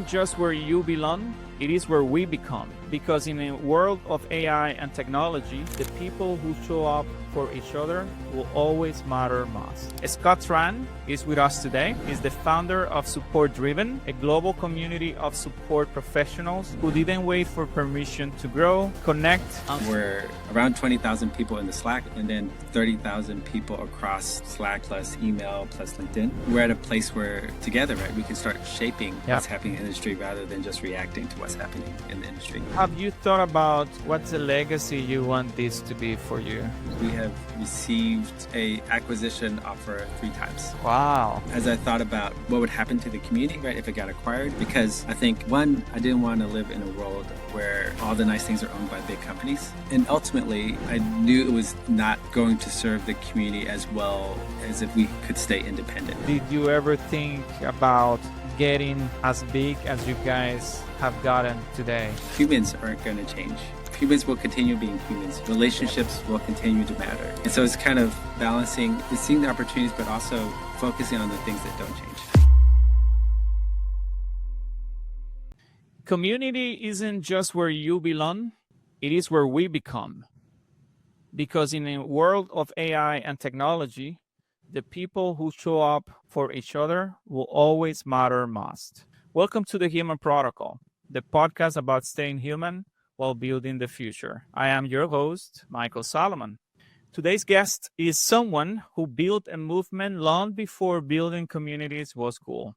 isn't just where you belong, it is where we become. Because in a world of AI and technology, the people who show up for each other will always matter most. Scott Tran is with us today. He's the founder of Support Driven, a global community of support professionals who didn't wait for permission to grow, connect. We're around 20,000 people in the Slack and then 30,000 people across Slack plus email plus LinkedIn. We're at a place where together, right, we can start shaping what's happening in the industry rather than just reacting to what's happening in the industry. Have you thought about what's the legacy you want this to be for you? We have received a acquisition offer 3 times. Wow. As I thought about what would happen to the community, right, if it got acquired, because I think, one, I didn't want to live in a world where all the nice things are owned by big companies. And ultimately, I knew it was not going to serve the community as well as if we could stay independent. Did you ever think about getting as big as you guys have gotten today? Humans aren't going to change. Humans will continue being humans. Relationships will continue to matter. And so it's kind of balancing, it's seeing the opportunities, but also focusing on the things that don't change. Community isn't just where you belong, it is where we become. Because in a world of AI and technology, the people who show up for each other will always matter most. Welcome to the Human Protocol, the podcast about staying human while building the future. I am your host, Mykel Salomon. Today's guest is someone who built a movement long before building communities was cool.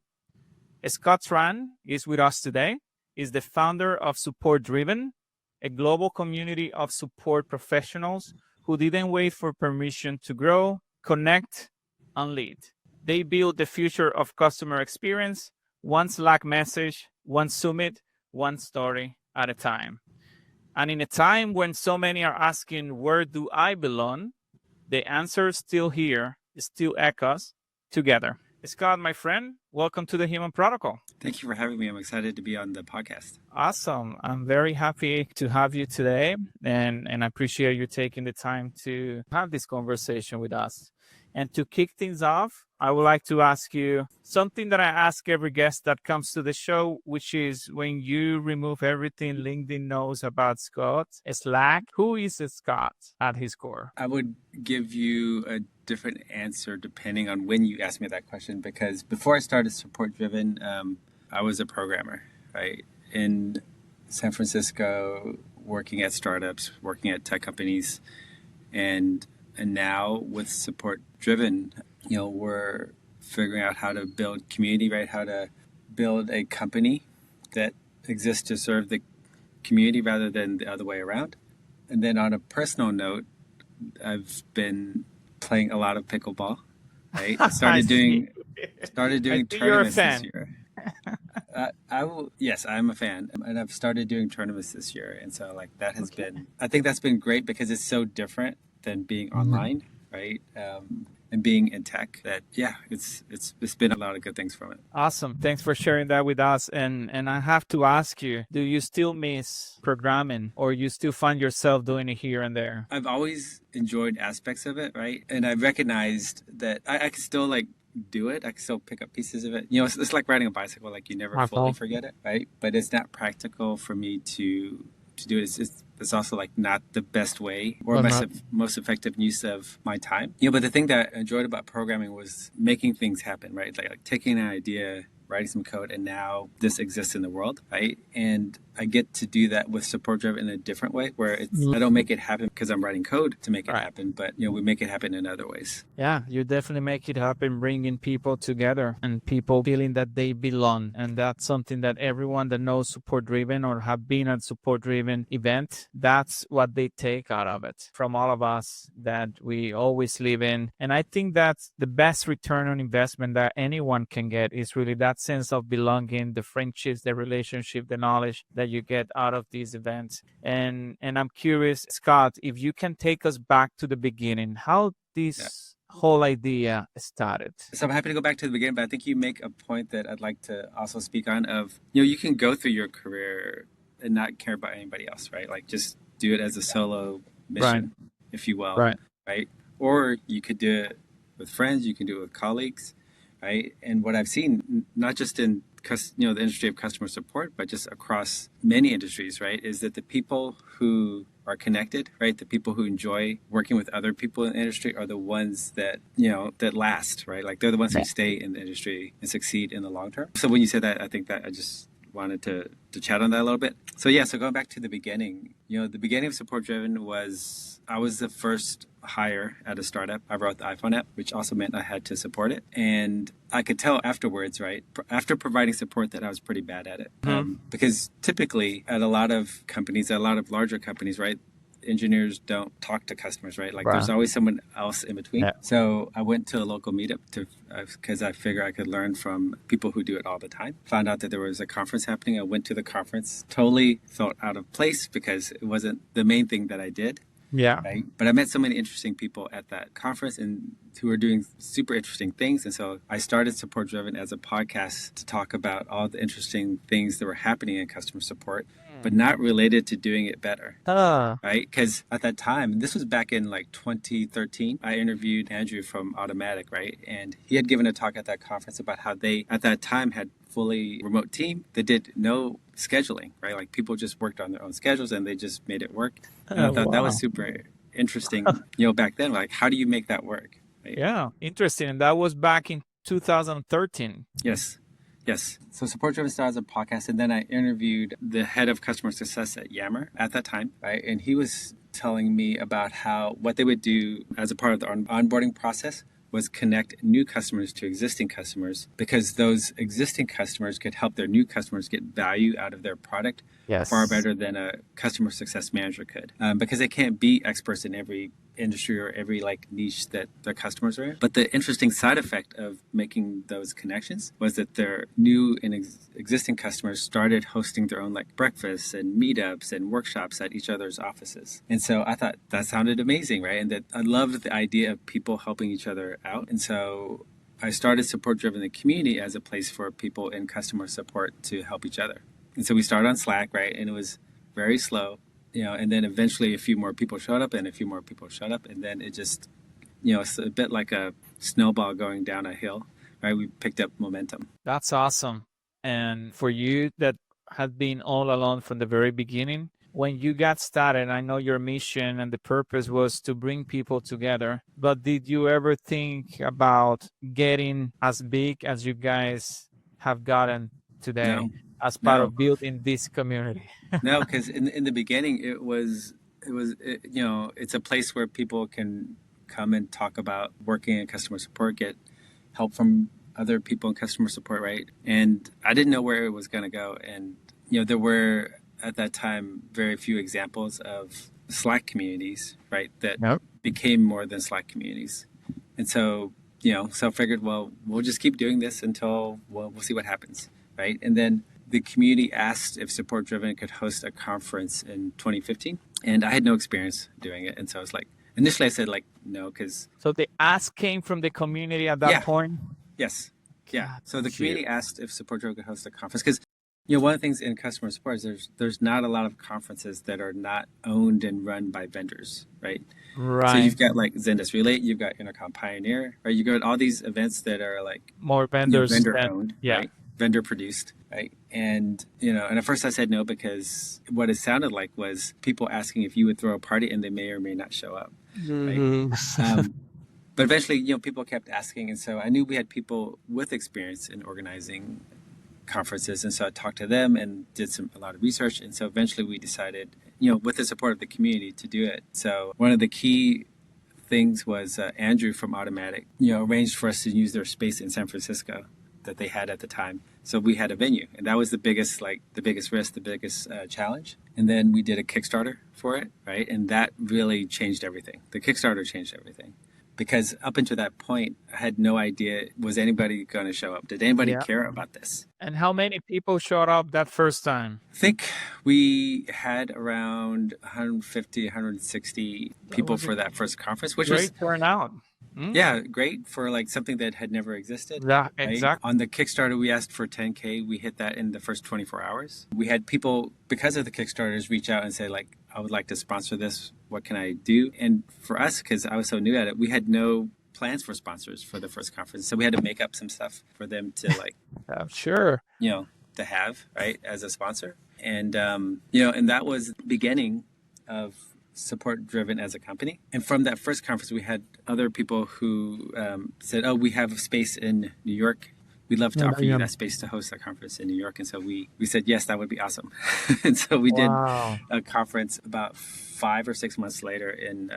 Scott Tran is with us today. He's the founder of Support Driven, a global community of support professionals who didn't wait for permission to grow, connect, and lead. They build the future of customer experience, one Slack message, one summit, one story at a time. And in a time when so many are asking, where do I belong? The answer is still here, it still echoes together. Scott, my friend, welcome to the Human Protocol. Thank you for having me. I'm excited to be on the podcast. Awesome. I'm very happy to have you today, and I appreciate you taking the time to have this conversation with us. And to kick things off, I would like to ask you something that I ask every guest that comes to the show, which is when you remove everything LinkedIn knows about Scott, Slack, who is Scott at his core? I would give you a different answer depending on when you ask me that question, because before I started Support Driven, I was a programmer, right? In San Francisco, working at startups, working at tech companies, and now with Support Driven, we're figuring out how to build community, right? How to build a company that exists to serve the community rather than the other way around. And then on a personal note, I've been playing a lot of pickleball, right? I started doing tournaments this year. Yes, I'm a fan, and I've started doing tournaments this year, and so that has been. I think that's been great because it's so different than being online, right? And being in tech. That it's been a lot of good things from it. Awesome, thanks for sharing that with us. And I have to ask you, do you still miss programming, or you still find yourself doing it here and there? I've always enjoyed aspects of it, right? And I recognized that I can still do it. I can still pick up pieces of it. It's like riding a bicycle. You never fully forget it, right? But it's not practical for me to do it. It's also not the best way or most effective use of my time. But the thing that I enjoyed about programming was making things happen, right? Like taking an idea, writing some code, and now this exists in the world, right? And I get to do that with Support Driven in a different way, where I don't make it happen because I'm writing code to make it happen, but we make it happen in other ways. Yeah, you definitely make it happen, bringing people together and people feeling that they belong. And that's something that everyone that knows Support Driven or have been at Support Driven event, that's what they take out of it from all of us that we always live in. And I think that's the best return on investment that anyone can get, is really that sense of belonging, the friendships, the relationship, the knowledge that you get out of these events. And I'm curious, Scott, if you can take us back to the beginning, how this whole idea started. So I'm happy to go back to the beginning, but I think you make a point that I'd like to also speak on of, you can go through your career and not care about anybody else, right? Just do it as a solo mission, if you will, right? Or you could do it with friends, you can do it with colleagues, right? And what I've seen, not just in the industry of customer support, but just across many industries, right, is that the people who are connected, right, the people who enjoy working with other people in the industry are the ones that, that last, right? Like they're the ones who stay in the industry and succeed in the long term. So when you said that, I think that I just wanted to chat on that a little bit. So going back to the beginning, the beginning of Support Driven was, I was the first hire at a startup. I wrote the iPhone app, which also meant I had to support it. And I could tell afterwards, right, after providing support, that I was pretty bad at it. Because typically at a lot of companies, at a lot of larger companies, right, engineers don't talk to customers, right? Like there's always someone else in between. Yeah. So I went to a local meetup because I figured I could learn from people who do it all the time. Found out that there was a conference happening. I went to the conference, totally felt out of place because it wasn't the main thing that I did. Yeah. Right? But I met so many interesting people at that conference and who were doing super interesting things. And so I started Support Driven as a podcast to talk about all the interesting things that were happening in customer support, but not related to doing it better. Right? Because at that time, and this was back in like 2013, I interviewed Andrew from Automatic, right? And he had given a talk at that conference about how they, at that time, had fully remote team that did no scheduling, right? Like people just worked on their own schedules and they just made it work. And I thought that was super interesting, back then. Like, how do you make that work? Right? Yeah, interesting. And that was back in 2013. Yes. So Support Driven started as a podcast, and then I interviewed the head of customer success at Yammer at that time, right? And he was telling me about what they would do as a part of the onboarding process was connect new customers to existing customers, because those existing customers could help their new customers get value out of their product far better than a customer success manager could, because they can't be experts in every industry or every niche that their customers are in. But the interesting side effect of making those connections was that their new and existing customers started hosting their own breakfasts and meetups and workshops at each other's offices. And so I thought that sounded amazing, right? And that I loved the idea of people helping each other out. And so I started Support Driven the community as a place for people in customer support to help each other. And so we started on Slack, right? And it was very slow. And then eventually a few more people showed up and a few more people showed up. And then it just, it's a bit like a snowball going down a hill, right? We picked up momentum. That's awesome. And for you that had been all along from the very beginning, when you got started, I know your mission and the purpose was to bring people together, but did you ever think about getting as big as you guys have gotten today? No. As part of building this community? No, because in the beginning, it's a place where people can come and talk about working in customer support, get help from other people in customer support, right? And I didn't know where it was going to go. And, there were at that time very few examples of Slack communities, right, that became more than Slack communities. And so, so I figured, well, we'll just keep doing this until we'll see what happens, right? And then the community asked if Support Driven could host a conference in 2015, and I had no experience doing it. And so I was initially I said no, because... So the ask came from the community at that point? Yes. Yeah. So the community asked if Support Driven could host a conference, because, one of the things in customer support is there's not a lot of conferences that are not owned and run by vendors, right? Right. So you've got Zendesk Relate, you've got Intercom Pioneer, right? You've got all these events that are more vendors, vendor owned, right? Vendor produced, right? And, and at first I said no, because what it sounded like was people asking if you would throw a party and they may or may not show up. Right? But eventually, people kept asking. And so I knew we had people with experience in organizing conferences. And so I talked to them and did a lot of research. And so eventually we decided, with the support of the community, to do it. So one of the key things was Andrew from Automatic, arranged for us to use their space in San Francisco that they had at the time. So we had a venue, and that was the biggest risk, the biggest challenge. And then we did a Kickstarter for it, right? And that really changed everything. The Kickstarter changed everything, because up until that point, I had no idea, was anybody going to show up? Did anybody care about this? And how many people showed up that first time? I think we had around 150, 160 people for that first conference, which was great turnout. Yeah, great for something that had never existed. Yeah, right? exactly. On the Kickstarter, we asked for 10K. We hit that in the first 24 hours. We had people, because of the Kickstarters, reach out and say, I would like to sponsor this. What can I do? And for us, because I was so new at it, we had no plans for sponsors for the first conference. So we had to make up some stuff for them to Sure. to have, right, as a sponsor. And, and that was the beginning of Support Driven as a company. And from that first conference, we had other people who said, oh, we have a space in New York. We'd love to offer you that space to host a conference in New York. And so we said, yes, that would be awesome. And so we did a conference about 5 or 6 months later in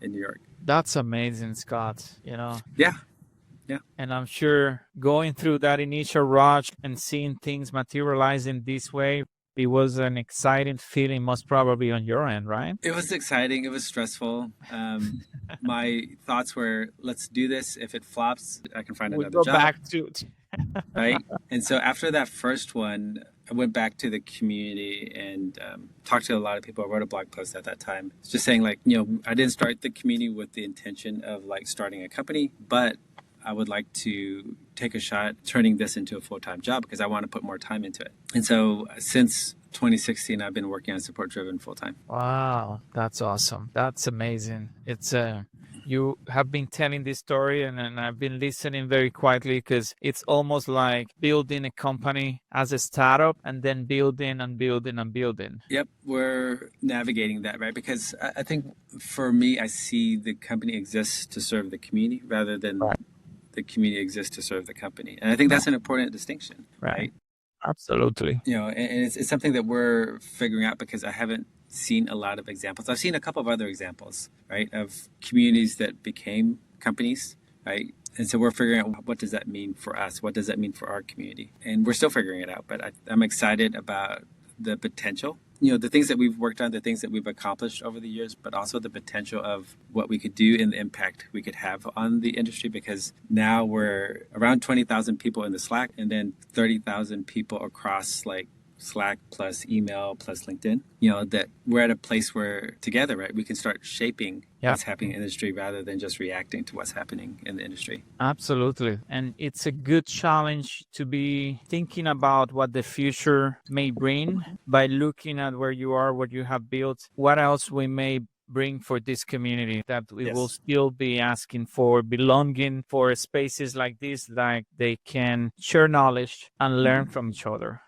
New York. That's amazing, Scott. Yeah. And I'm sure going through that initial rush and seeing things materialize in this way, it was an exciting feeling, most probably on your end, right? It was exciting. It was stressful. My thoughts were, let's do this. If it flops, I can find another job. Back to it. Right. And so after that first one, I went back to the community and talked to a lot of people. I wrote a blog post at that time, just saying I didn't start the community with the intention of starting a company, but I would like to take a shot turning this into a full-time job because I want to put more time into it. And so since 2016, I've been working on Support Driven full-time. Wow, that's awesome. That's amazing. It's you have been telling this story and I've been listening very quietly because it's almost like building a company as a startup and then building and building and building. Yep, we're navigating that, right? Because I think for me, I see the company exists to serve the community rather than the community exists to serve the company. And I think that's an important distinction, right? Absolutely. And it's something that we're figuring out because I haven't seen a lot of examples. I've seen a couple of other examples, right, of communities that became companies, right? And so we're figuring out what does that mean for us? What does that mean for our community? And we're still figuring it out, but I'm excited about the potential, the things that we've worked on, the things that we've accomplished over the years, but also the potential of what we could do and the impact we could have on the industry, because now we're around 20,000 people in the Slack and then 30,000 people across Slack plus email plus LinkedIn, that we're at a place where together, right, we can start shaping what's happening in the industry rather than just reacting to what's happening in the industry. Absolutely. And it's a good challenge to be thinking about what the future may bring by looking at where you are, what you have built, what else we may bring for this community, that we will still be asking for belonging, for spaces like this, like they can share knowledge and learn from each other.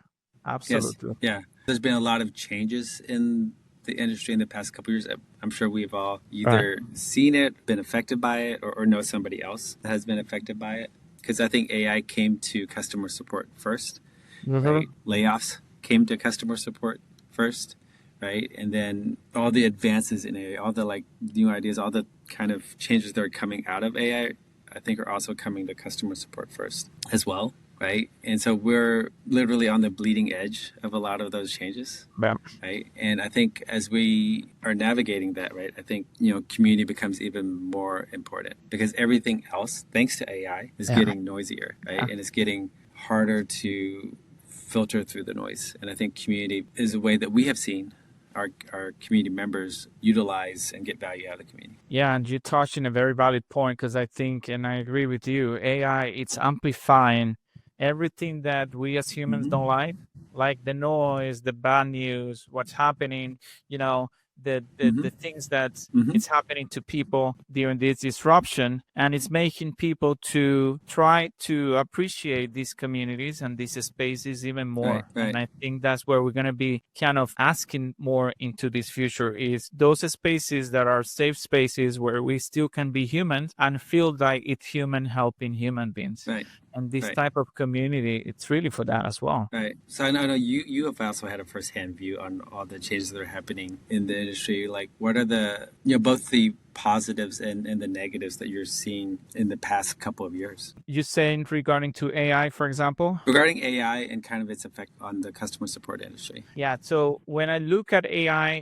Absolutely. Yes. Yeah. There's been a lot of changes in the industry in the past couple of years. I'm sure we've all either seen it, been affected by it, or know somebody else that has been affected by it. Because I think AI came to customer support first. Right? Layoffs came to customer support first, right? And then all the advances in AI, all the new ideas, all the kind of changes that are coming out of AI, I think are also coming to customer support first as well. Right. And so we're literally on the bleeding edge of a lot of those changes. Right. And I think as we are navigating that, right, I think, community becomes even more important because everything else, thanks to AI, is getting noisier. Right. And it's getting harder to filter through the noise. And I think community is a way that we have seen our community members utilize and get value out of the community. Yeah, and you touched on a very valid point because I think, and I agree with you, AI, it's amplifying everything that we as humans don't like the noise, the bad news, what's happening, the things that it's happening to people during this disruption, and it's making people to try to appreciate these communities and these spaces even more. Right. And I think that's where we're going to be kind of asking more into this future, is those spaces that are safe spaces where we still can be humans and feel like it's human helping human beings. Right. And this type of community, it's really for that as well. Right. So I know you have also had a firsthand view on all the changes that are happening in the industry. What are the, both the positives and the negatives that you're seeing in the past couple of years? You're saying regarding to AI, for example? Regarding AI and kind of its effect on the customer support industry. Yeah. So when I look at AI,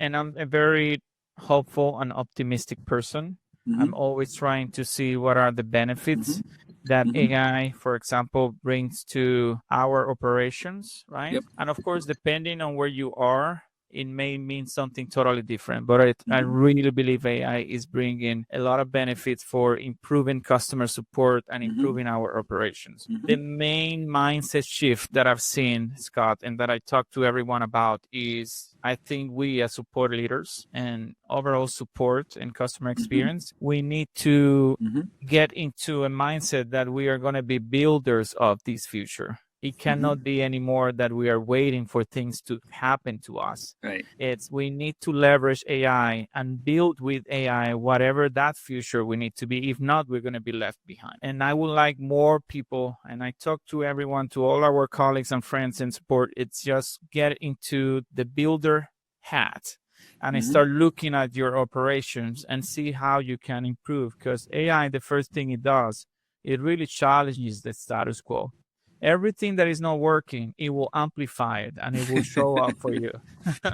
and I'm a very hopeful and optimistic person. I'm always trying to see what are the benefits that AI, for example, brings to our operations, right? Yep. And of course, depending on where you are, it may mean something totally different. But I really believe AI is bringing a lot of benefits for improving customer support and improving our operations. The main mindset shift that I've seen, Scott, and that I talk to everyone about is, I think we as support leaders and overall support and customer experience, we need to get into a mindset that we are going to be builders of this future. It cannot be anymore that we are waiting for things to happen to us. Right. We need to leverage AI and build with AI whatever that future we need to be. If not, we're going to be left behind. And I would like more people, and I talk to everyone, to all our colleagues and friends in support, it's just get into the builder hat and start looking at your operations and see how you can improve. Because AI, the first thing it does, it really challenges the status quo. Everything that is not working, it will amplify it and it will show up for you.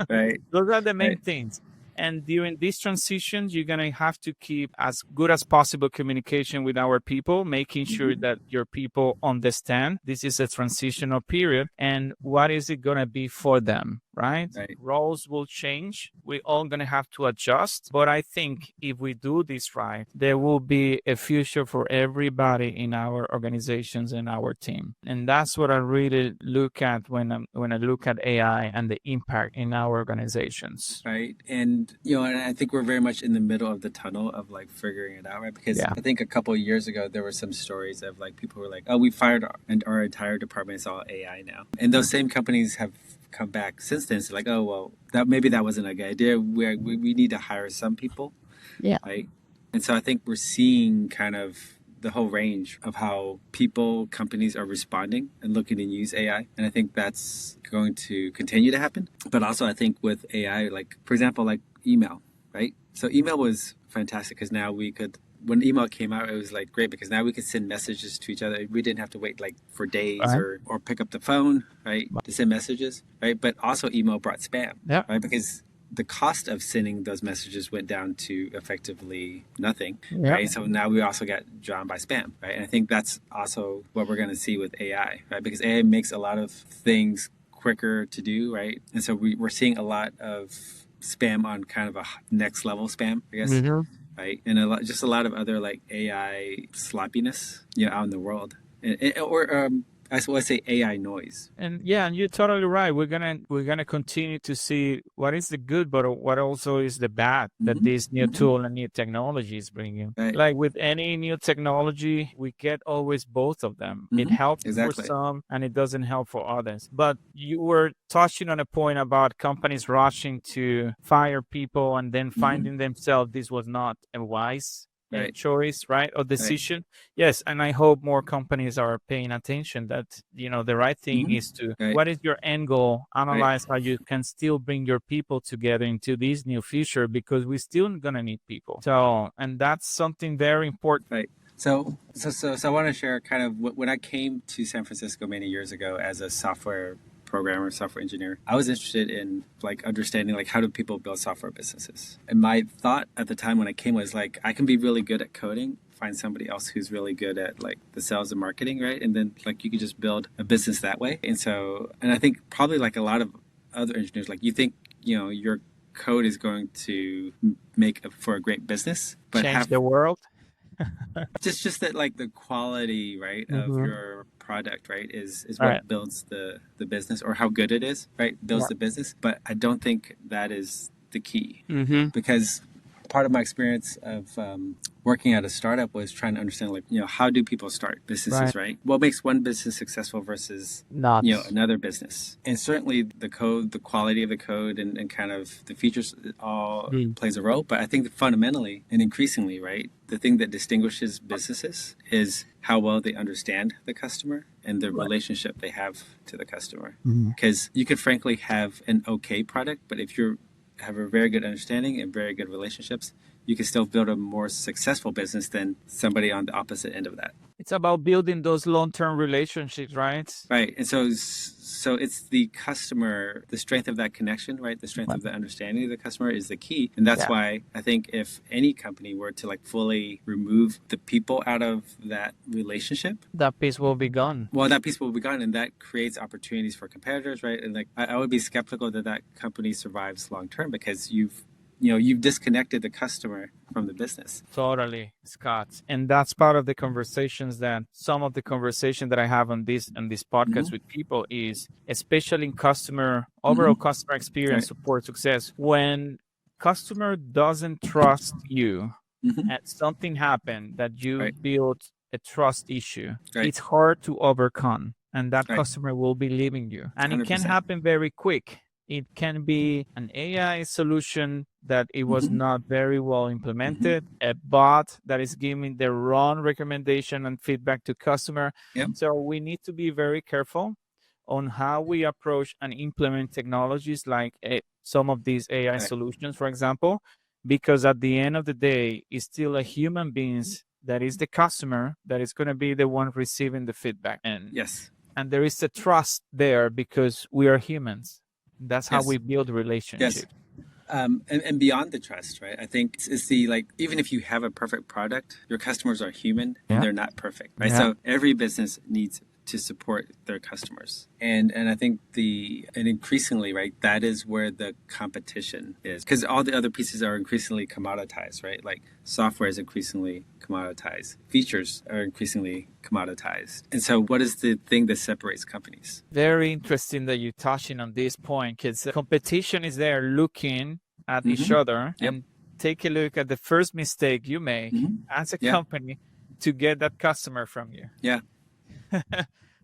Right. Those are the main Right. things. And during these transitions, you're going to have to keep as good as possible communication with our people, making sure that your people understand this is a transitional period and what is it going to be for them, right? Roles will change. We're all going to have to adjust. But I think if we do this right, there will be a future for everybody in our organizations and our team. And that's what I really look at when I look at AI and the impact in our organizations. Right. And, and I think we're very much in the middle of the tunnel of like figuring it out, right? Because I think a couple of years ago, there were some stories of like people were like, oh, we fired our entire department. It's all AI now. And those same companies have come back since then. So like, oh, well, maybe that wasn't a good idea. We need to hire some people. Yeah. Right. And so I think we're seeing kind of the whole range of how companies are responding and looking to use AI. And I think that's going to continue to happen. But also I think with AI, like, for example, like email, right? So email was fantastic because now when email came out, it was like great because now we could send messages to each other. We didn't have to wait like for days or pick up the phone, right, to send messages, right? But also email brought spam, right? Because the cost of sending those messages went down to effectively nothing, right? So now we also got drawn by spam, right? And I think that's also what we're going to see with AI, right? Because AI makes a lot of things quicker to do, right? And so we're seeing a lot of spam on kind of a next level spam, I guess, right? And a lot of other like AI sloppiness, out in the world, I want to say AI noise. And you're totally right. We're gonna continue to see what is the good, but what also is the bad that this new tool and new technology is bringing. Right. Like with any new technology, we get always both of them. It helps for some and it doesn't help for others. But you were touching on a point about companies rushing to fire people and then finding themselves this was not a wise choice, right? Or decision. Yes. And I hope more companies are paying attention that, the right thing is to, what is your end goal? Analyze how you can still bring your people together into this new future because we're still going to need people. So, and that's something very important. Right. So I want to share kind of when I came to San Francisco many years ago as a software programmer, software engineer, I was interested in like understanding like how do people build software businesses. And my thought at the time when I came was like I can be really good at coding, find somebody else who's really good at like the sales and marketing, right? And then like you could just build a business that way. And I think probably like a lot of other engineers, like you think, your code is going to make for a great business, but change the world. just that like the quality, right, of your product, right, is what builds the business, or how good it is, right, builds the business. But I don't think that is the key because part of my experience of working at a startup was trying to understand like, how do people start businesses, right? What makes one business successful versus another business? And certainly the code, the quality of the code and kind of the features all plays a role. But I think that fundamentally and increasingly, right, the thing that distinguishes businesses is how well they understand the customer and the relationship they have to the customer. Because you could frankly have an okay product, but if you have a very good understanding and very good relationships, you can still build a more successful business than somebody on the opposite end of that. It's about building those long-term relationships, right? Right. And so it's the customer, the strength of that connection, right? The strength of the understanding of the customer is the key. And that's why I think if any company were to like fully remove the people out of that relationship, that piece will be gone. Well, that piece will be gone, and that creates opportunities for competitors, right? And like I would be skeptical that company survives long term because you've disconnected the customer from the business. Totally, Scott. And that's part of the conversations that some of the conversation that I have on this podcast with people is, especially in overall customer experience, support success, when customer doesn't trust you and something happened that you built a trust issue, it's hard to overcome. and that Right. customer will be leaving you. And it can 100%. happen very quick. It can be an AI solution that it was not very well implemented, a bot that is giving the wrong recommendation and feedback to customer. Yep. So we need to be very careful on how we approach and implement technologies like some of these AI solutions, for example, because at the end of the day, it's still a human beings that is the customer that is going to be the one receiving the feedback. And Yes. And there is a trust there because we are humans. That's how Yes. we build relationships. Yes. And beyond the trust, right? I think it's the like, even if you have a perfect product, your customers are human and they're not perfect, right? So every business needs to support their customers. And I think and increasingly, right, that is where the competition is, because all the other pieces are increasingly commoditized, right? Like software is increasingly commoditized, features are increasingly commoditized. And so what is the thing that separates companies? Very interesting that you're touching on this point, because competition is there looking at each other and take a look at the first mistake you make as a company to get that customer from you. Yeah.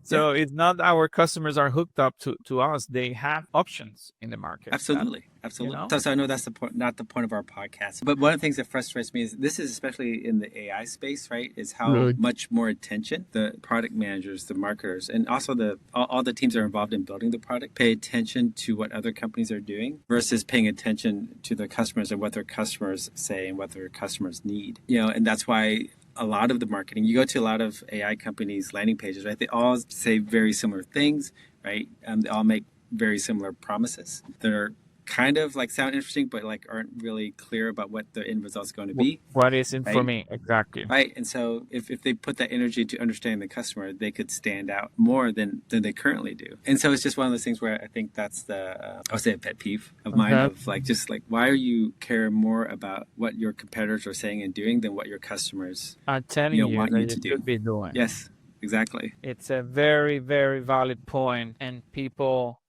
So it's not our customers are hooked up to us. They have options in the market. Absolutely. So I know that's not the point of our podcast. But one of the things that frustrates me is this is especially in the AI space, right? Is how much more attention the product managers, the marketers, and also all the teams that are involved in building the product pay attention to what other companies are doing versus paying attention to their customers and what their customers say and what their customers need. And that's why a lot of the marketing, you go to a lot of AI companies' landing pages, right? They all say very similar things, right? They all make very similar promises that are kind of like sound interesting, but like aren't really clear about what the end result is going to be. What is in for me, exactly. Right. And so if they put that energy to understanding the customer, they could stand out more than they currently do. And so it's just one of those things where I think that's I would say a pet peeve of mine of like, just like, why are you care more about what your competitors are saying and doing than what your customers are telling you want that you to do? Be doing. Yes, exactly. It's a very, very valid point, and people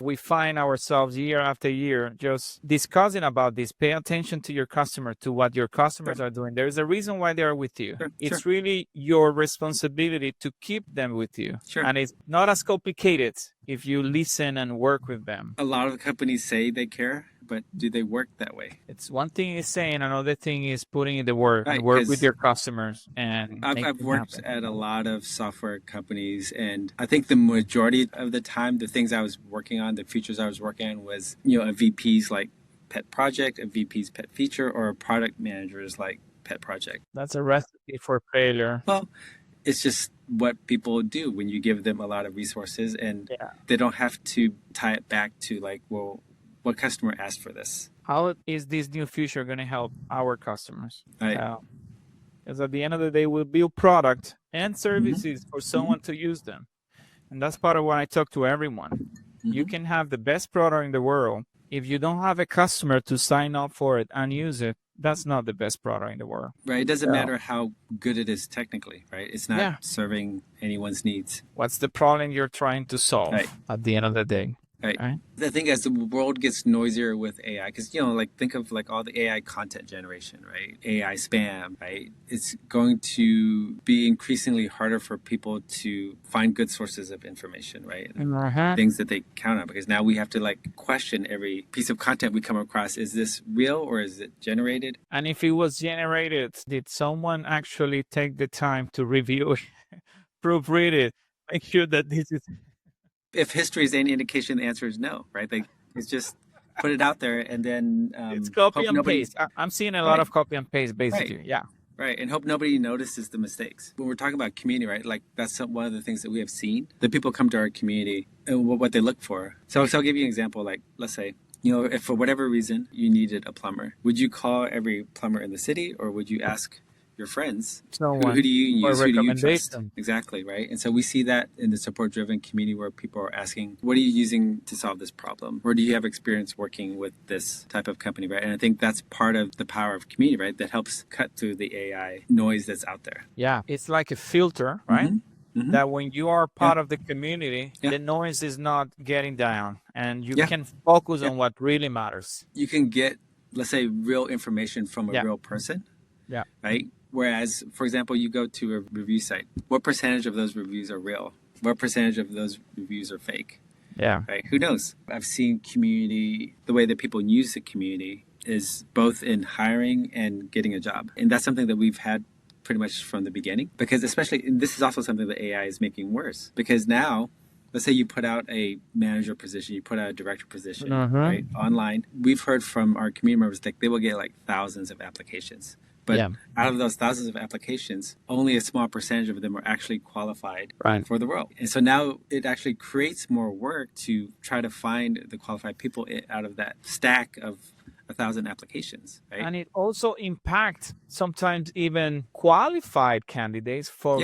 we find ourselves year after year just discussing about this. Pay attention to your customer, to what your customers are doing. There's a reason why they are with you. It's really your responsibility to keep them with you. And it's not as complicated if you listen and work with them. A lot of companies say they care, but do they work that way? It's one thing is saying, another thing is putting in the work, and work with your customers. And I've worked at a lot of software companies, and I think the majority of the time, the things I was working on, the features I was working on was, a VP's like pet project, a VP's pet feature, or a product manager's like pet project. That's a recipe for failure. Well, it's just what people do when you give them a lot of resources, and they don't have to tie it back to like, well, what customer asked for this? How is this new feature going to help our customers? Right. Because at the end of the day, we'll build product and services for someone to use them. And that's part of what I talk to everyone. You can have the best product in the world. If you don't have a customer to sign up for it and use it, that's not the best product in the world. Right. It doesn't matter how good it is technically, right? It's not serving anyone's needs. What's the problem you're trying to solve at the end of the day? Right. I think as the world gets noisier with AI, because, like think of like all the AI content generation, right? AI spam, right? It's going to be increasingly harder for people to find good sources of information, right? Things that they count on, because now we have to like question every piece of content we come across. Is this real or is it generated? And if it was generated, did someone actually take the time to review it, proofread it, make sure that this is... If history is any indication, the answer is no, right? Like, it's just put it out there and then it's copy and paste. I'm seeing a lot of copy and paste, basically. Right, and hope nobody notices the mistakes. When we're talking about community, right, like that's one of the things that we have seen. The people come to our community and what they look for. So I'll give you an example. Like, let's say, if for whatever reason you needed a plumber, would you call every plumber in the city, or would you ask your friends? Who do you use? Who do you trust? Exactly, right? And so we see that in the support-driven community where people are asking, what are you using to solve this problem? Or do you have experience working with this type of company, right? And I think that's part of the power of community, right? That helps cut through the AI noise that's out there. Yeah, it's like a filter, right? That when you are part of the community, the noise is not getting down, and you can focus on what really matters. You can get, let's say, real information from a real person. Right? Whereas, for example, you go to a review site. What percentage of those reviews are real? What percentage of those reviews are fake? Yeah. Right? Who knows? I've seen community, the way that people use the community is both in hiring and getting a job. And that's something that we've had pretty much from the beginning, because especially, and this is also something that AI is making worse, because now, let's say you put out a manager position, you put out a director position, right, online. We've heard from our community members that they will get like thousands of applications. But out of those thousands of applications, only a small percentage of them are actually qualified for the role. And so now it actually creates more work to try to find the qualified people out of that stack of 1,000 applications, right? And it also impacts sometimes even qualified candidates for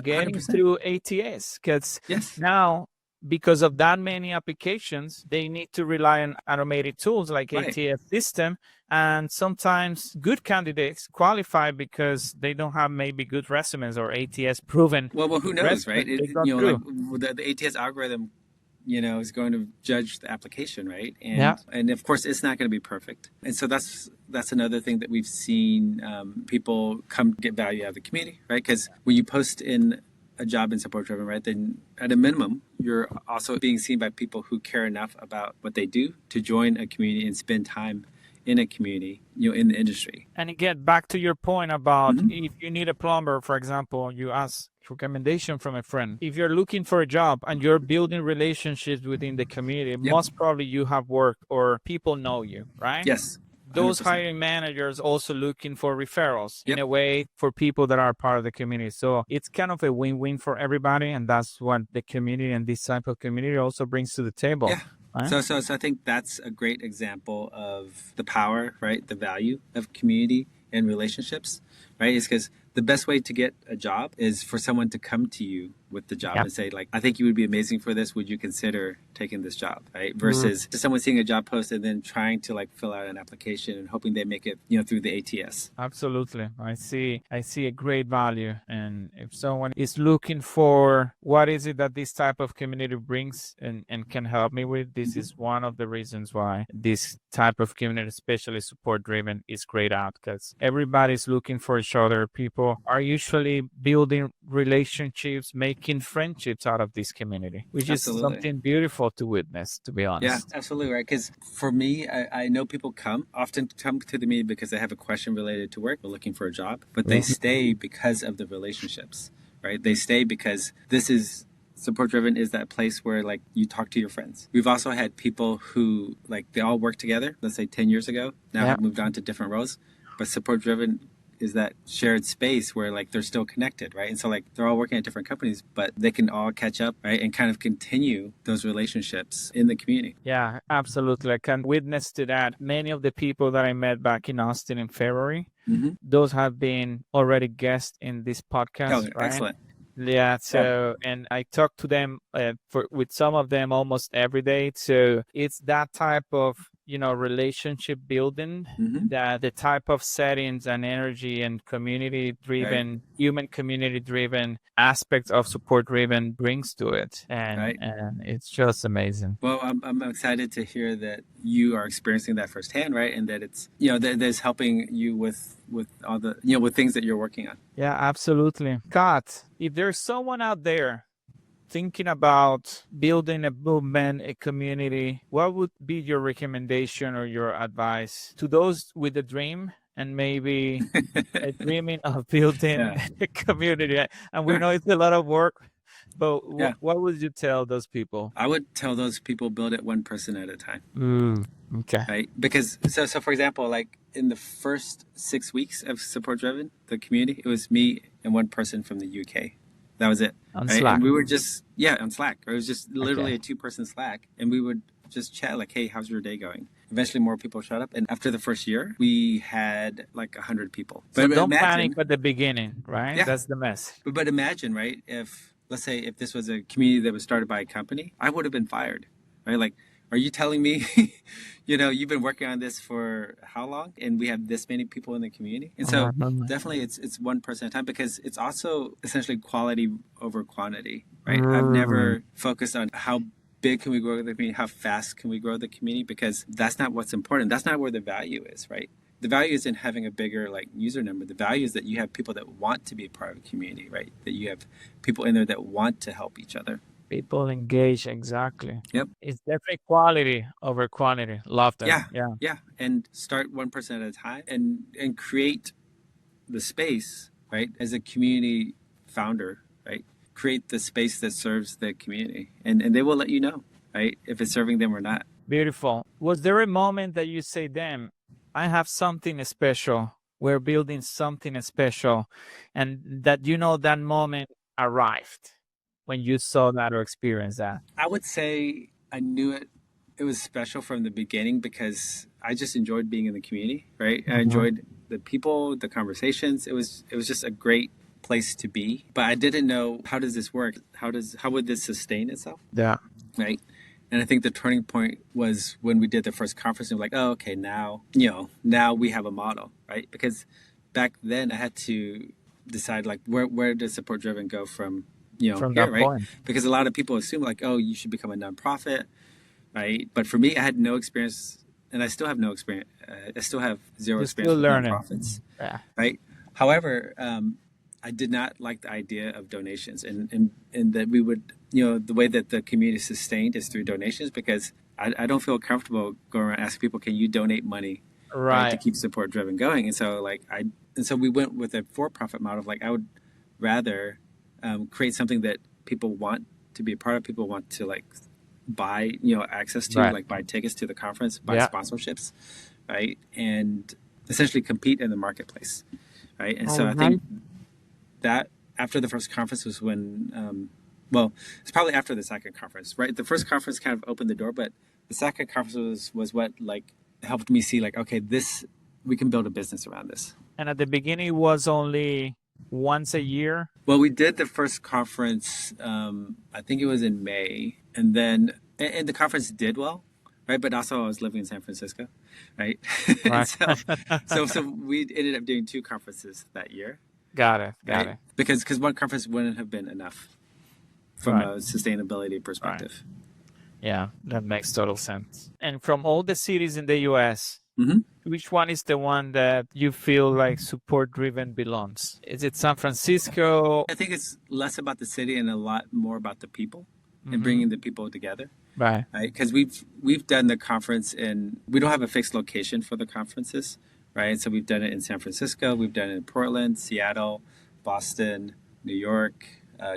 getting 100%. through ATS, because now, because of that many applications, they need to rely on automated tools like ATS system. And sometimes good candidates qualify because they don't have maybe good resumes or ATS proven. Well, who knows, right? Like the ATS algorithm, is going to judge the application, right? And of course, it's not going to be perfect. And so that's another thing that we've seen people come get value out of the community, right? Because when you post in a job in support driven, right, then at a minimum, you're also being seen by people who care enough about what they do to join a community and spend time in a community, in the industry. And again, back to your point about if you need a plumber, for example, you ask recommendation from a friend. If you're looking for a job and you're building relationships within the community, most probably you have work or people know you, right? Yes. 100%. Those hiring managers also looking for referrals in a way for people that are part of the community. So it's kind of a win-win for everybody. And that's what the community and this type of community also brings to the table. Yeah. Right? So I think that's a great example of the power, right? The value of community and relationships, right? Is because the best way to get a job is for someone to come to you with the job and say, like, I think you would be amazing for this. Would you consider taking this job, right? Versus someone seeing a job post and then trying to like fill out an application and hoping they make it, through the ATS. Absolutely. I see a great value. And if someone is looking for what is it that this type of community brings and can help me with, this is one of the reasons why this type of community, especially support driven, is great out, because everybody's looking for each other. People are usually building relationships, making friendships out of this community, which is something beautiful to witness, to be honest. Yeah, absolutely right. Because for me, I know people often come to the meeting because they have a question related to work or looking for a job, but they stay because of the relationships, right? They stay because support driven is that place where like you talk to your friends. We've also had people who like they all worked together, let's say 10 years ago, now have moved on to different roles, but support driven is that shared space where like they're still connected, right? And so like they're all working at different companies, but they can all catch up, right? And kind of continue those relationships in the community. Yeah, absolutely. I can witness to that. Many of the people that I met back in Austin in February, those have been already guests in this podcast, right? Excellent. Yeah. So, and I talk to them with some of them almost every day. So it's that type of, relationship building that the type of settings and energy and community driven, human community driven aspects of support driven brings to it. And it's just amazing. Well, I'm excited to hear that you are experiencing that firsthand, right? And that it's, that is helping you with all the, with things that you're working on. Yeah, absolutely. Scott, if there's someone out there thinking about building a movement, a community, what would be your recommendation or your advice to those with a dream and maybe a dreaming of building a community? And we know it's a lot of work, but what would you tell those people? I would tell those people build it one person at a time. Okay. Right? Because so for example, like in the first 6 weeks of Support Driven, the community, it was me and one person from the UK. That was it. On Slack. And we were just, on Slack. It was just literally a 2-person Slack. And we would just chat like, hey, how's your day going? Eventually more people showed up. And after the first year, we had like 100 people. So don't panic at the beginning, right? Yeah. That's the mess. But imagine, right, let's say if this was a community that was started by a company, I would have been fired, right? Like, are you telling me, you've been working on this for how long? And we have this many people in the community. And so definitely it's one person at a time, because it's also essentially quality over quantity, right? I've never focused on how big can we grow the community, how fast can we grow the community, because that's not what's important. That's not where the value is, right? the value isn't having a bigger like user number. The value is that you have people that want to be part of a community, right? That you have people in there that want to help each other. People engage, exactly. Yep. It's definitely quality over quantity. Love that. Yeah. Yeah. Yeah. And start one person at a time and create the space, right? As a community founder, right? Create the space that serves the community. And they will let you know, right? If it's serving them or not. Beautiful. Was there a moment that you say, damn, I have something special. We're building something special. And that, that moment arrived when you saw that or experienced that? I would say I knew it was special from the beginning because I just enjoyed being in the community, right? I enjoyed the people, the conversations. It was just a great place to be. But I didn't know, how does this work? How would this sustain itself? Yeah. Right. And I think the turning point was when we did the first conference and we're like, oh, okay, now we have a model, right? Because back then I had to decide like where does support driven go from From here, that right? point. Because a lot of people assume like, oh, you should become a nonprofit, right? But for me, I had no experience, and I still have no experience. I still have zero You're experience still with learning. nonprofits, Yeah. right? However, I did not like the idea of donations, and that we would, the way that the community is sustained is through donations, because I don't feel comfortable going around asking people, can you donate money, right, to Right. keep support driven going? And so so we went with a for-profit model of like, I would rather create something that people want to be a part of, people want to like buy, access to, Right. like buy tickets to the conference, buy Yeah. sponsorships, right, and essentially compete in the marketplace, right? And so All I think that after the first conference was when, it's probably after the second conference, right? The first conference kind of opened the door, but the second conference was what like helped me see like, okay, we can build a business around this. And at the beginning, it was only once a year. Well, we did the first conference, I think it was in May, and then and the conference did well, right? But also I was living in San Francisco, right? Right. so we ended up doing two conferences that year. Got it. Got Right? it. Because one conference wouldn't have been enough from Right. a sustainability perspective. Yeah, that makes total sense. And from all the cities in the US, which one is the one that you feel like support driven belongs? Is it San Francisco? I think it's less about the city and a lot more about the people and bringing the people together. Right. Right? Because we've done the conference we don't have a fixed location for the conferences, right? So we've done it in San Francisco, we've done it in Portland, Seattle, Boston, New York,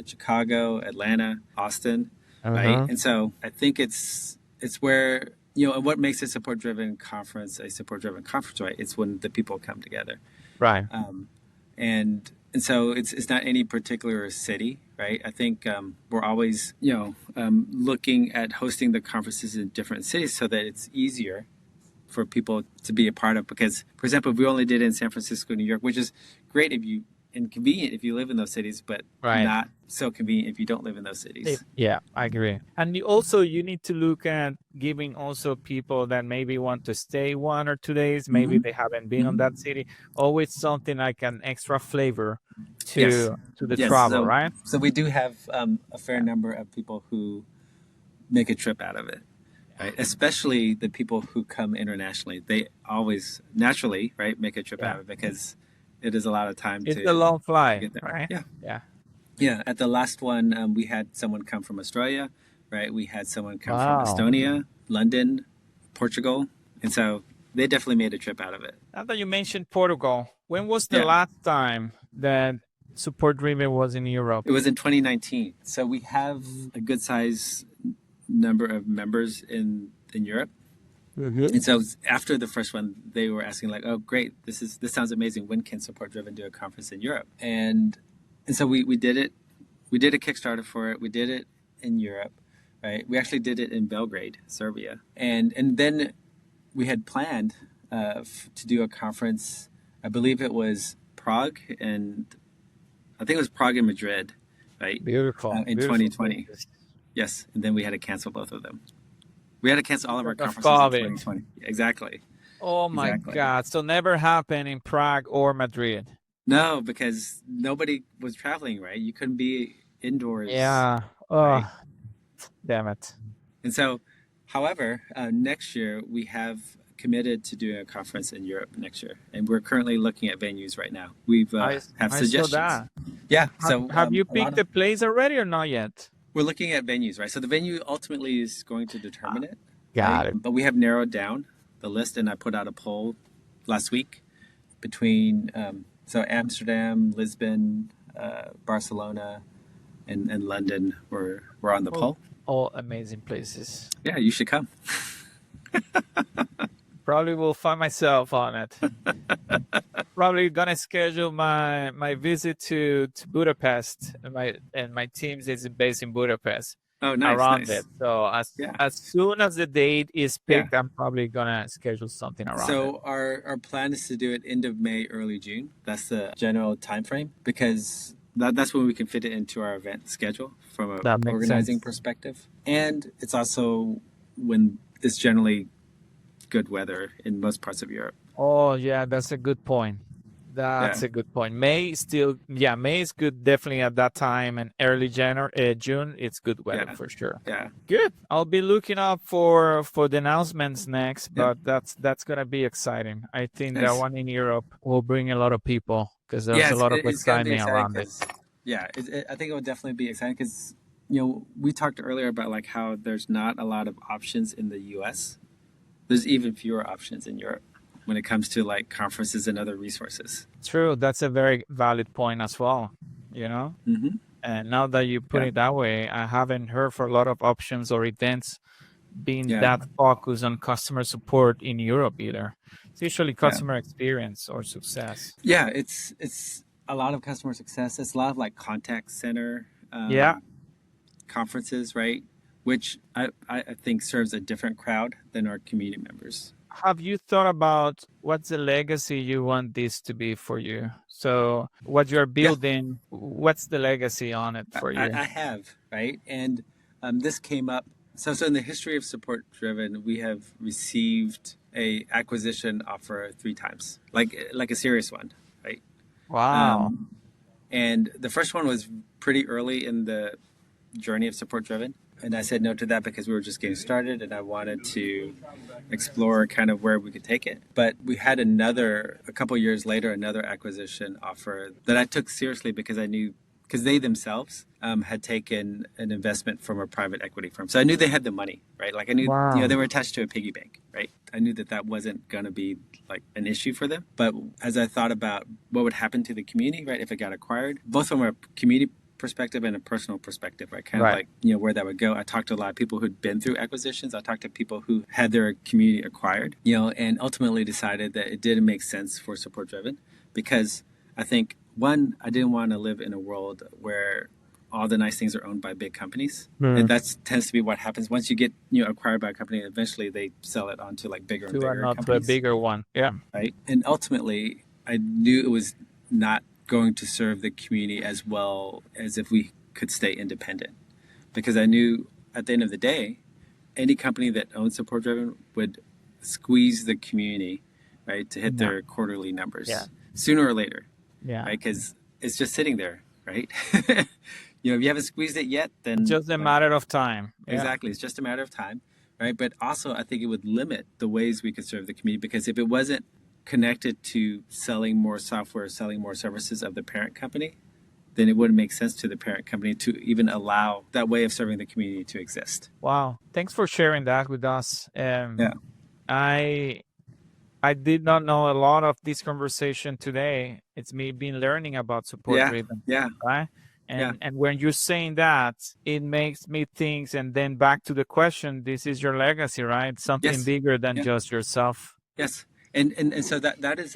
Chicago, Atlanta, Austin, right? And so I think it's where, and what makes a support-driven conference a support-driven conference, right? It's when the people come together. Right. And so it's not any particular city, right? I think we're always, looking at hosting the conferences in different cities so that it's easier for people to be a part of. Because, for example, if we only did it in San Francisco, New York, which is great and convenient if you live in those cities, but not so convenient if you don't live in those cities. Yeah, I agree. And you need to look at giving also people that maybe want to stay 1 or 2 days, maybe they haven't been on that city, always something like an extra flavor to the travel, right? So we do have a fair number of people who make a trip out of it, right? Especially the people who come internationally. They always naturally, right, make a trip out of it because it is a lot of time. It's a long flight, get there. right? Yeah. Yeah. At the last one, we had someone come from Australia, right? We had someone come from Estonia, London, Portugal. And so they definitely made a trip out of it. Now that you mentioned Portugal, when was the last time that Support Driven was in Europe? It was in 2019. So we have a good size number of members in Europe. And so after the first one, they were asking like, oh, great, this sounds amazing. When can Support Driven do a conference in Europe? And so we did it. We did a Kickstarter for it. We did it in Europe, right? We actually did it in Belgrade, Serbia. And then we had planned to do a conference. I believe it was Prague, and I think it was Prague and Madrid, right? Beautiful. In 2020. Yes. And then we had to cancel both of them. We had to cancel all of our conferences in 2020. Exactly. Oh my God. So never happened in Prague or Madrid. No, because nobody was traveling, right? You couldn't be indoors. Yeah. Oh, right? Damn it. And so, however, next year we have committed to doing a conference in Europe next year, and we're currently looking at venues right now. We've have I saw suggestions. that. Yeah, so Have you a lot picked of the place already or not yet? we're looking at venues, right? So the venue ultimately is going to determine it, right? Got it. But we have narrowed down the list, and I put out a poll last week between so Amsterdam, Lisbon, Barcelona, and London were on the poll. All amazing places. Yeah, you should come. Probably will find myself on it. Probably gonna schedule my visit to Budapest. My teams is based in Budapest. Oh, nice, Around nice. it. So Yeah, as soon as the date is yeah. picked, I'm probably gonna schedule something around it. So our plan is to do it end of May, early June. That's the general time frame because that's when we can fit it into our event schedule from an That makes organizing sense. perspective. And it's also when it's generally good weather in most parts of Europe. Oh yeah, that's a good point. That's Yeah, a good point. May is good definitely at that time, and early January, June, it's good weather yeah, for sure. yeah. Good. I'll be looking up for the announcements next, Yep. but that's gonna be exciting. I think that Nice. one in Europe will bring a lot of people because there's Yeah, a lot of it's going to be excitement exciting around it. because, yeah, I think it will definitely be exciting because, we talked earlier about like how there's not a lot of options in the US. There's even fewer options in Europe when it comes to like conferences and other resources. True, that's a very valid point as well, you know? Mm-hmm. And now that you put Yeah, it that way, I haven't heard for a lot of options or events being yeah, that focused on customer support in Europe either. It's usually yeah, customer experience or success. yeah. It's a lot of customer success. It's a lot of like contact center Yeah. conferences, right? Which I think serves a different crowd than our community members. Have you thought about what's the legacy you want this to be for you? So what you're Yeah, building, what's the legacy on it for you? I have, right? And this came up. So in the history of support driven, we have received a acquisition offer 3 times, like a serious one, right? Wow. Um, and the first one was pretty early in the journey of support driven, and I said no to that because we were just getting started, and I wanted to explore kind of where we could take it. But we had a couple years later, another acquisition offer that I took seriously because I knew because they themselves had taken an investment from a private equity firm. So I knew they had the money, right? Like I knew, Wow. they were attached to a piggy bank, right? I knew that wasn't going to be like an issue for them. But as I thought about what would happen to the community, right, if it got acquired, both from a community perspective and a personal perspective, right? Kind of Right. like, where that would go. I talked to a lot of people who'd been through acquisitions. I talked to people who had their community acquired, and ultimately decided that it didn't make sense for support driven because I think one, I didn't want to live in a world where all the nice things are owned by big companies. And that tends to be what happens once you get acquired by a company. Eventually, they sell it on to like bigger and To bigger not to a companies, bigger one. Yeah. right? And ultimately, I knew it was not going to serve the community as well as if we could stay independent, because I knew at the end of the day, any company that owns support driven would squeeze the community, right, to hit Yeah. their quarterly numbers Yeah. sooner or later, Yeah. right? Because it's just sitting there, right? If you haven't squeezed it yet, then Just a like, matter of time. Yeah. exactly, it's just a matter of time, right? But also, I think it would limit the ways we could serve the community, because if it wasn't connected to selling more software, selling more services of the parent company, then it wouldn't make sense to the parent company to even allow that way of serving the community to exist. Wow. Thanks for sharing that with us. Yeah, I did not know a lot of this conversation today. It's me been learning about support yeah, driven, yeah, right? yeah. And when you're saying that, it makes me think, and then back to the question, this is your legacy, right? Something Yes, bigger than yeah, just yourself. yes. And so that is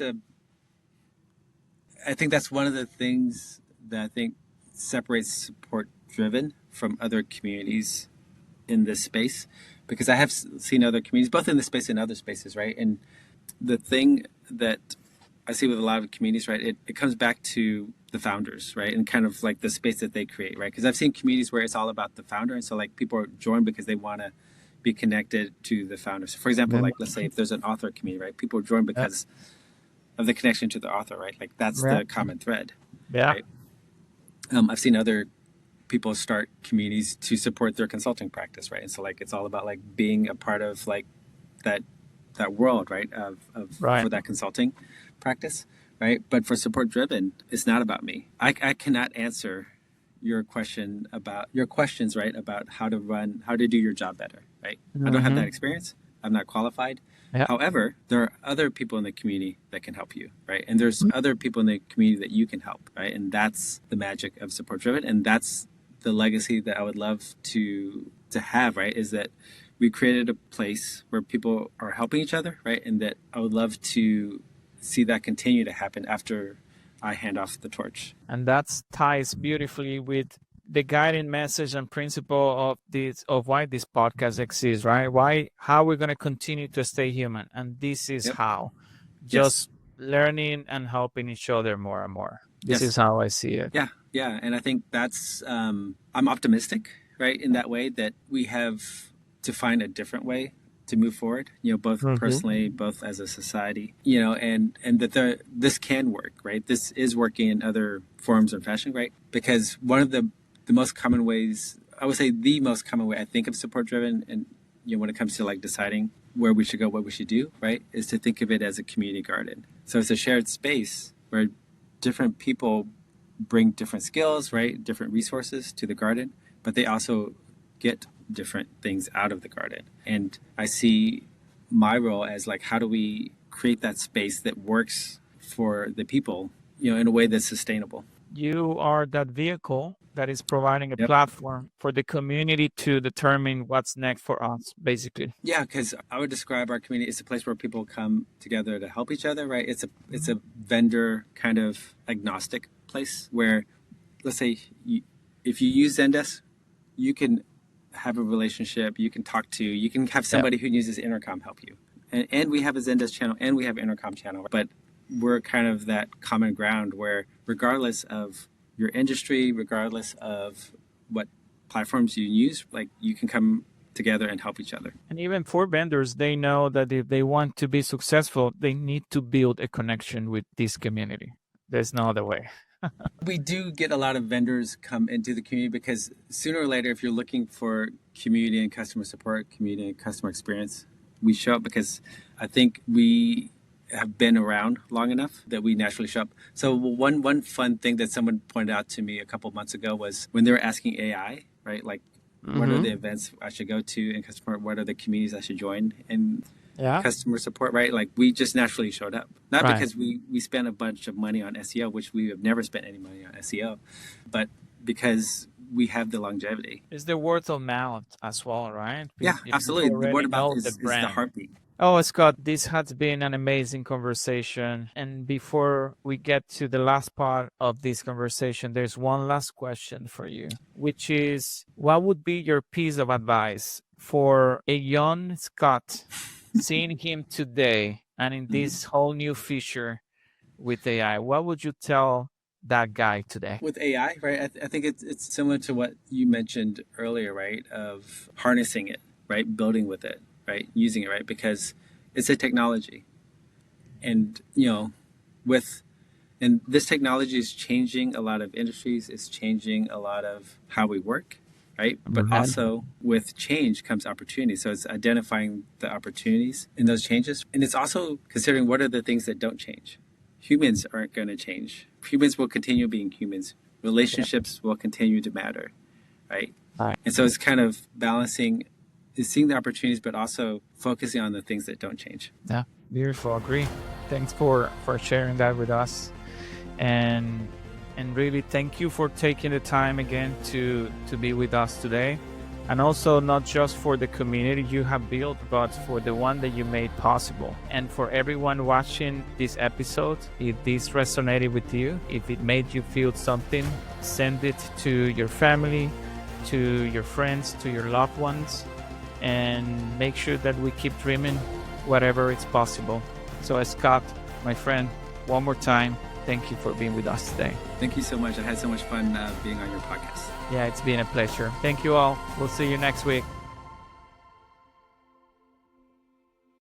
I think that's one of the things that I think separates support driven from other communities in this space, because I have seen other communities, both in this space and other spaces, right? And the thing that I see with a lot of communities, right, it comes back to the founders, right? And kind of like the space that they create, right? Because I've seen communities where it's all about the founder. And so like people join because they want to be connected to the founders. For example, Yeah. like let's say if there's an author community, right? People join Yeah. because of the connection to the author, right? Like that's Yeah. the common thread, Yeah. right? I've seen other people start communities to support their consulting practice, right? And so like it's all about like being a part of like that that world, right, of Right. for that consulting practice, right? But for support driven, it's not about me. I cannot answer your questions, right, about how to do your job better, right? I don't have that experience. I'm not qualified. Yeah. However, there are other people in the community that can help you, right? And there's other people in the community that you can help, right? And that's the magic of support driven, and that's the legacy that I would love to have, right? Is that we created a place where people are helping each other, right? And that I would love to see that continue to happen after I hand off the torch. And that ties beautifully with the guiding message and principle of why this podcast exists, right? How we're going to continue to stay human. And this is Yep. how. Yes. Just learning and helping each other more and more. This Yes. is how I see it. Yeah. And I think that's, I'm optimistic, right? In that way that we have to find a different way to move forward, both personally, both as a society, and that this can work, right? This is working in other forms of fashion, right? Because one of the most common ways, I would say the most common way I think of support driven, and when it comes to like deciding where we should go, what we should do, right, is to think of it as a community garden. So it's a shared space where different people bring different skills, right, different resources to the garden, but they also get different things out of the garden. And I see my role as like, how do we create that space that works for the people, in a way that's sustainable? You are that vehicle that is providing a platform for the community to determine what's next for us, basically. Yeah, because I would describe our community as a place where people come together to help each other, right? It's a vendor kind of agnostic place where, let's say, if you use Zendesk, you can have a relationship, you can have somebody who uses Intercom help you. And we have a Zendesk channel and we have an Intercom channel, but we're kind of that common ground where regardless of your industry, regardless of what platforms you use, like you can come together and help each other. And even for vendors, they know that if they want to be successful, they need to build a connection with this community. There's no other way. We do get a lot of vendors come into the community because sooner or later, if you're looking for community and customer support, community and customer experience, we show up because I think we have been around long enough that we naturally show up. So one fun thing that someone pointed out to me a couple of months ago was when they were asking AI, right? Like, what are the events I should go to in customer? What are the communities I should join in customer support, right? Like we just naturally showed up. Not because we spent a bunch of money on SEO, which we have never spent any money on SEO, but because we have the longevity. It's the word of mouth as well, right? Yeah, absolutely. The word of mouth is the heartbeat. Oh, Scott, this has been an amazing conversation. And before we get to the last part of this conversation, there's one last question for you, which is, what would be your piece of advice for a young Scott, seeing him today and in this whole new feature with AI? What would you tell that guy today? With AI, right? I think it's similar to what you mentioned earlier, right? Of harnessing it, right? Building with it. Right, using it, right, because it's a technology, and and this technology is changing a lot of industries. It's changing a lot of how we work, right? But also with change comes opportunity. So it's identifying the opportunities in those changes, and it's also considering what are the things that don't change. Humans aren't going to change. Humans will continue being humans. Relationships will continue to matter, right? And so it's kind of balancing. Is seeing the opportunities, but also focusing on the things that don't change. Yeah, beautiful. Agree. Thanks for sharing that with us, and really thank you for taking the time again to be with us today, and also not just for the community you have built, but for the one that you made possible. And for everyone watching this episode, if this resonated with you, if it made you feel something, send it to your family, to your friends, to your loved ones. And make sure that we keep dreaming whatever it's possible. So Scott, my friend, one more time, thank you for being with us today. Thank you so much. I had so much fun being on your podcast. Yeah, it's been a pleasure. Thank you all. We'll see you next week.